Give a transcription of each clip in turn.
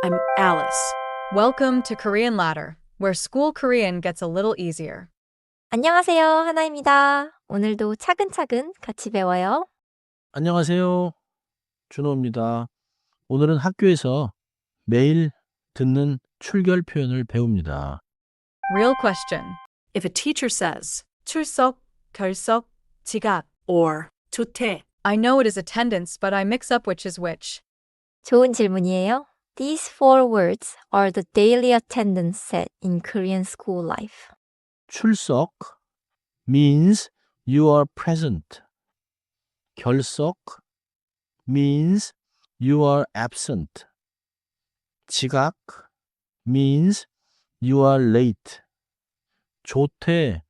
I'm Alice. Welcome to Korean Ladder, where school Korean gets a little easier. 안녕하세요. 하나입니다. 오늘도 차근차근 같이 배워요. 안녕하세요. 준호입니다. 오늘은 학교에서 매일 듣는 출결 표현을 배웁니다. Real question. If a teacher says 출석, 결석, 지각, or 조퇴, I know it is attendance, but I mix up which is which. 좋은 질문이에요. These four words are the daily attendance set in Korean school life. 출석 means you are present. 결석 means you are absent. 지각 means you are late. 조퇴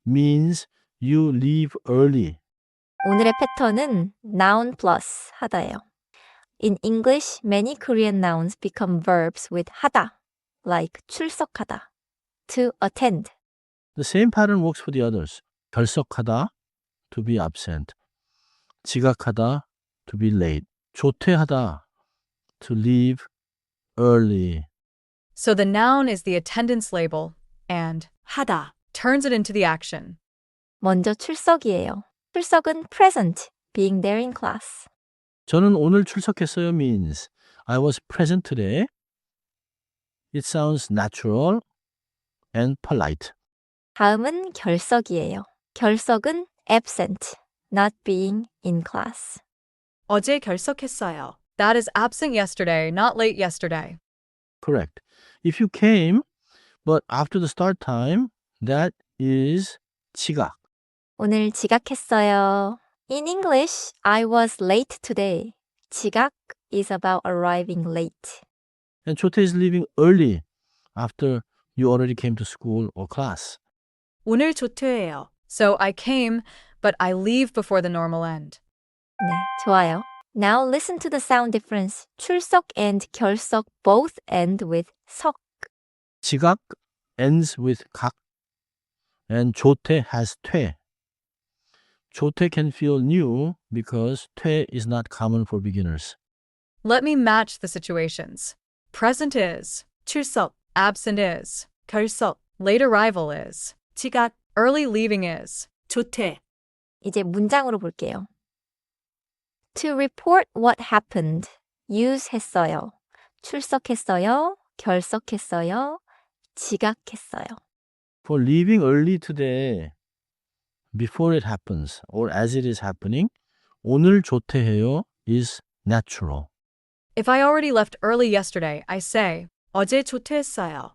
means you leave early. 오늘의 패턴은 noun plus 하다예요. In English, many Korean nouns become verbs with 하다, like 출석하다, to attend. The same pattern works for the others. 결석하다, to be absent. 지각하다, to be late. 조퇴하다, to leave early. So the noun is the attendance label, and 하다, turns it into the action. 먼저 출석이에요. 출석은 present, being there in class. 저는 오늘 출석했어요 means I was present today. It sounds natural and polite. 다음은 결석이에요. 결석은 absent, not being in class. 어제 결석했어요. That is absent yesterday, not late yesterday. Correct. If you came, but after the start time, that is 지각. 오늘 지각했어요. In English, I was late today. 지각 is about arriving late. And 조퇴 is leaving early after you already came to school or class. 오늘 조퇴해요. So I came, but I leave before the normal end. 네, 좋아요. Now listen to the sound difference. 출석 and 결석 both end with 석. 지각 ends with 각 and 조퇴 has 퇴. 조퇴 can feel new because 퇴 is not common for beginners. Let me match the situations. Present is, 출석, absent is, 결석, late arrival is, 지각, early leaving is. 조퇴. 이제 문장으로 볼게요. To report what happened, use 했어요. 출석했어요. 결석했어요. 지각했어요. For leaving early today, before it happens or as it is happening, 오늘 조퇴해요 is natural. If I already left early yesterday, I say, 어제 조퇴했어요.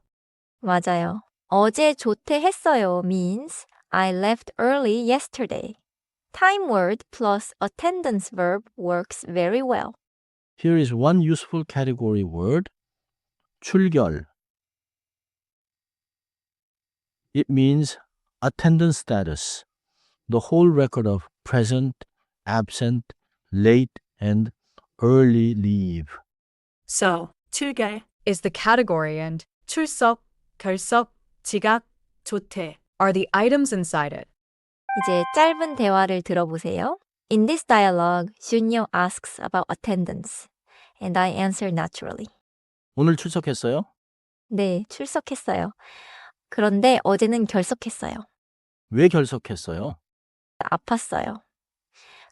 맞아요. 어제 조퇴했어요 means I left early yesterday. Time word plus attendance verb works very well. Here is one useful category word, 출결. It means attendance status, the whole record of present, absent, late, and early leave. So, 출결, is the category and 출석, 결석, 지각, 조퇴. are the items inside it. 이제 짧은 대화를 들어보세요. In this dialogue, Junyo asks about attendance, and I answer naturally. 오늘 출석했어요? 네, 출석했어요. 그런데 어제는 결석했어요. 왜 결석했어요? 아팠어요.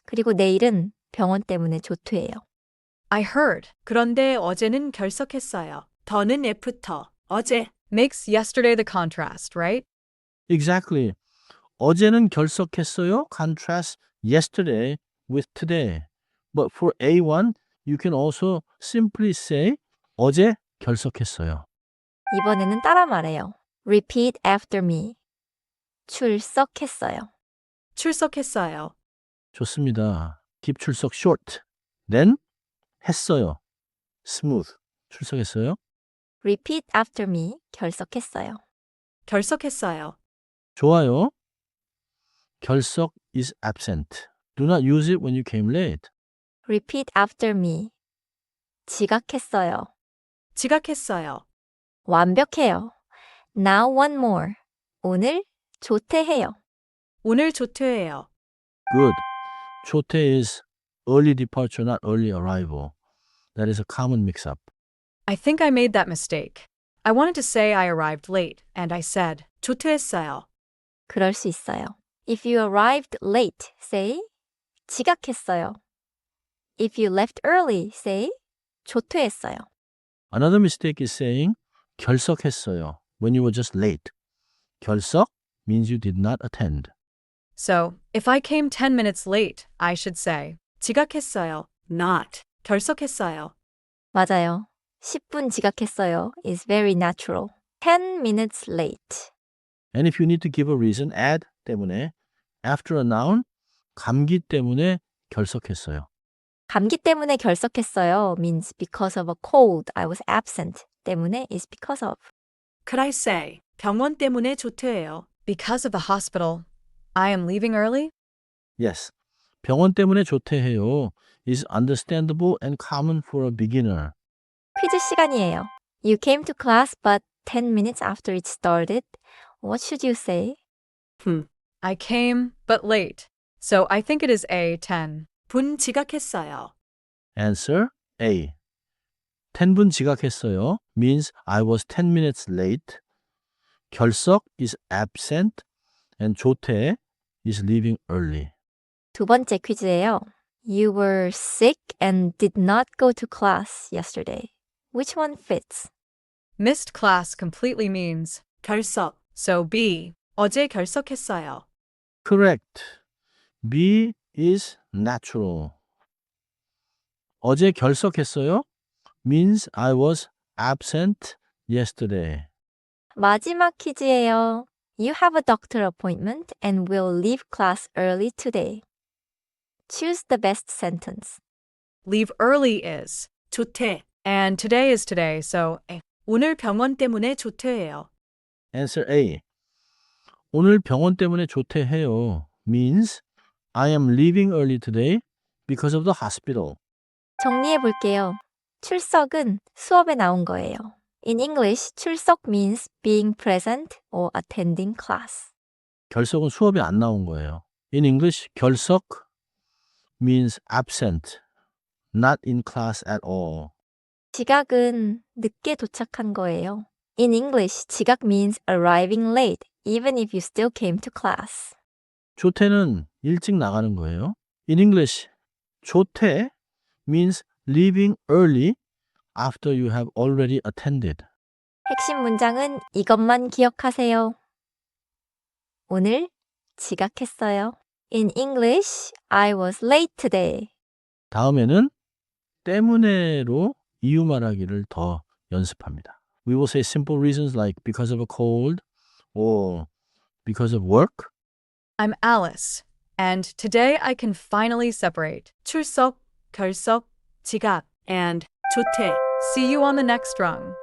그리고 내일은 병원 때문에 조퇴해요. I heard 그런데 어제는 결석했어요. 더는 애프터, 어제. makes yesterday the contrast, right? Exactly. 어제는 결석했어요. Contrast yesterday with today. But for A1, you can also simply say 어제 결석했어요. 이번에는 따라 말해요. Repeat after me. 출석했어요. 출석했어요. 좋습니다. Keep 출석 short. Then 했어요. Smooth. 출석했어요. Repeat after me. 결석했어요. 결석했어요. 좋아요. 결석 is absent. Do not use it when you came late. Repeat after me. 지각했어요. 지각했어요. 완벽해요. Now one more. 오늘 조퇴해요. 오늘 조퇴해요. Good. 조퇴 is early departure, not early arrival. That is a common mix-up. I think I made that mistake. I wanted to say I arrived late, and I said, 조퇴했어요. 그럴 수 있어요. If you arrived late, say 지각했어요. If you left early, say 조퇴했어요. Another mistake is saying 결석했어요 when you were just late. 결석 means you did not attend. so if I came 10 minutes late, I should say, 지각했어요. not 결석했어요. 맞아요. 10분 지각했어요 is very natural. 10 minutes late. And if you need to give a reason, add 때문에 after a noun 감기 때문에 결석했어요. 감기 때문에 결석했어요 means because of a cold. I was absent. 때문에 is because of. Could I say 병원 때문에 조퇴해요. because of the hospital, I am leaving early? Yes. 병원 때문에 조퇴해요 is understandable and common for a beginner. 퀴즈 시간이에요. You came to class but 10 minutes after it started. What should you say? I came, but late. So I think it is A, 10. 분 지각했어요. Answer A. 10분 지각했어요 means I was 10 minutes late. 결석 is absent and 조퇴 is leaving early. 두 번째 퀴즈예요. You were sick and did not go to class yesterday. Which one fits? Missed class completely means, 결석. so B. 어제 결석했어요. Correct. B is natural. 어제 결석했어요 means I was absent yesterday. 마지막 퀴즈예요. You have a doctor appointment and will leave class early today. Choose the best sentence. Leave early is, 조퇴. and today is today, so A. 오늘 병원 때문에 조퇴해요. Answer A. 오늘 병원 때문에 조퇴해요 means I am leaving early today because of the hospital. 정리해 볼게요. 출석은 수업에 나온 거예요. In English, 출석 means being present or attending class. 결석은 수업에 안 나온 거예요. In English, 결석 means absent, not in class at all. 지각은 늦게 도착한 거예요. In English, 지각 means arriving late, even if you still came to class. 조퇴는 일찍 나가는 거예요. In English, 조퇴 means leaving early after you have already attended. 핵심 문장은 이것만 기억하세요. 오늘 지각했어요. In English, I was late today. 다음에는 때문에로 이유 말하기를 더 연습합니다. We will say simple reasons like because of a cold or because of work. I'm Alice, and today I can finally separate. 출석, 결석, 지각, and 조퇴. See you on the next rung.